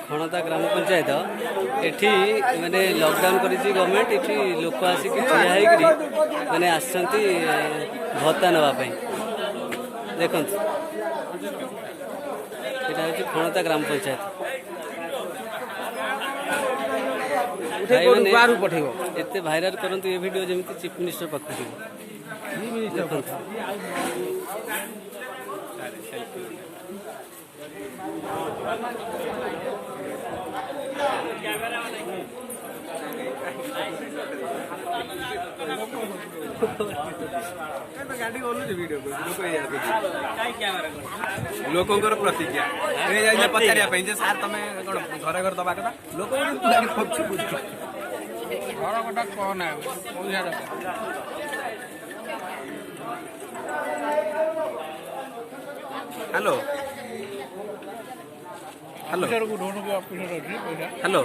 खणता ग्राम पंचायत एठी माने लॉकडाउन करी गवर्नमेंट एठी लोक आसिक ठिया होगी माने आसछंती भत्ता नवा देखो यहाँ हूँ खणता ग्राम पंचायत एते भाइराल करंतु ये वीडियो जमी चीफ मिनिस्टर पाख लोकंर प्रतिज्ञा पचारिया सार तुम घर घर दबा कथा लोक हेलो हेलो हेलो